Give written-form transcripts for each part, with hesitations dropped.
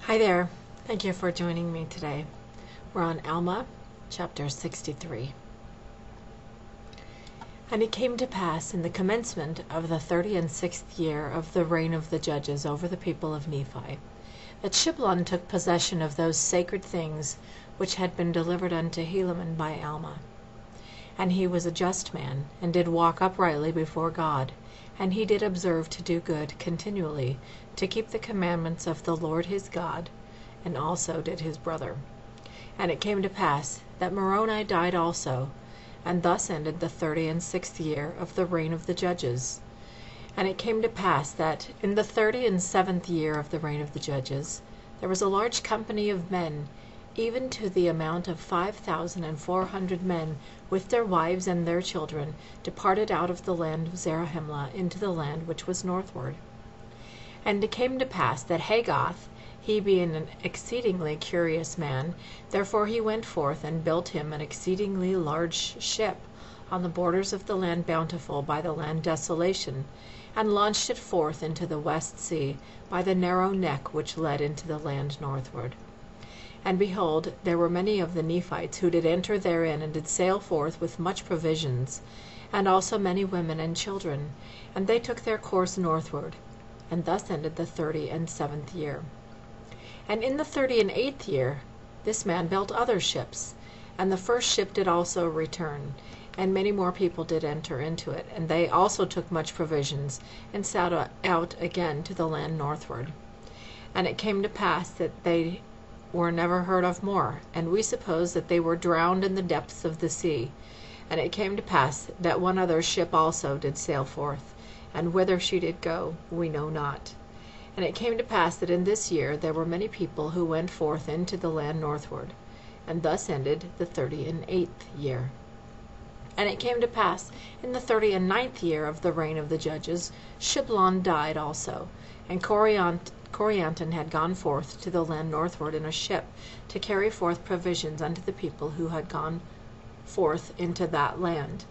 Hi there. Thank you for joining me today. We're on Alma, chapter 63. And it came to pass in the commencement of the 36th year of the reign of the judges over the people of Nephi, that Shiblon took possession of those sacred things which had been delivered unto Helaman by Alma. And he was a just man, and did walk uprightly before God, and he did observe to do good continually, to keep the commandments of the Lord his God, and also did his brother. And it came to pass that Moronihah died also, and thus ended the 36th year of the reign of the judges. And it came to pass that in the 37th year of the reign of the judges there was a large company of men, even to the amount of 5,400 men, with their wives and their children, departed out of the land of Zarahemla into the land which was northward. And it came to pass that Hagoth, he being an exceedingly curious man, therefore he went forth and built him an exceedingly large ship on the borders of the land Bountiful by the land Desolation, and launched it forth into the west sea by the narrow neck which led into the land northward. And behold, there were many of the Nephites who did enter therein, and did sail forth with much provisions, and also many women and children, and they took their course northward. And thus ended the 37th year. And in the 38th year this man built other ships, and the first ship did also return, and many more people did enter into it, and they also took much provisions, and sailed out again to the land northward. And it came to pass that they were never heard of more, and we suppose that they were drowned in the depths of the sea. And it came to pass that one other ship also did sail forth, and whither she did go we know not. And it came to pass that in this year there were many people who went forth into the land northward, and thus ended the 38th year. And it came to pass in the 39th year of the reign of the judges, Shiblon died also, and Corianton had gone forth to the land northward in a ship, to carry forth provisions unto the people who had gone forth into that land.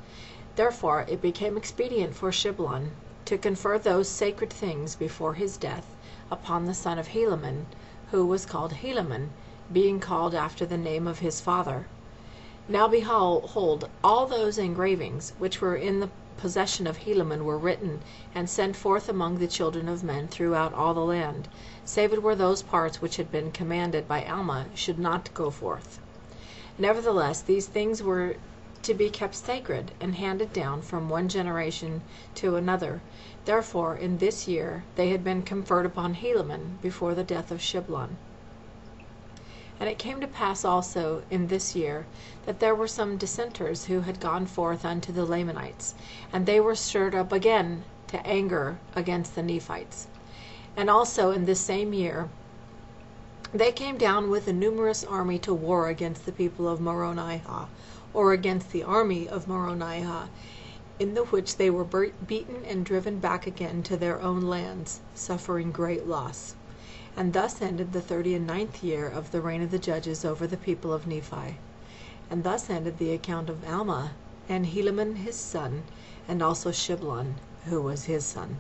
Therefore it became expedient for Shiblon to confer those sacred things before his death upon the son of Helaman, who was called Helaman, being called after the name of his father. Now behold, all those engravings which were in the possession of Helaman were written, and sent forth among the children of men throughout all the land, save it were those parts which had been commanded by Alma should not go forth. Nevertheless, these things were to be kept sacred, and handed down from one generation to another. Therefore in this year they had been conferred upon Helaman before the death of Shiblon. And it came to pass also in this year that there were some dissenters who had gone forth unto the Lamanites, and they were stirred up again to anger against the Nephites. And also in this same year they came down with a numerous army to war against the people of Moronihah, or against the army of Moronihah, in the which they were beaten and driven back again to their own lands, suffering great loss. And thus ended the 39th year of the reign of the judges over the people of Nephi. And thus ended the account of Alma, and Helaman his son, and also Shiblon, who was his son.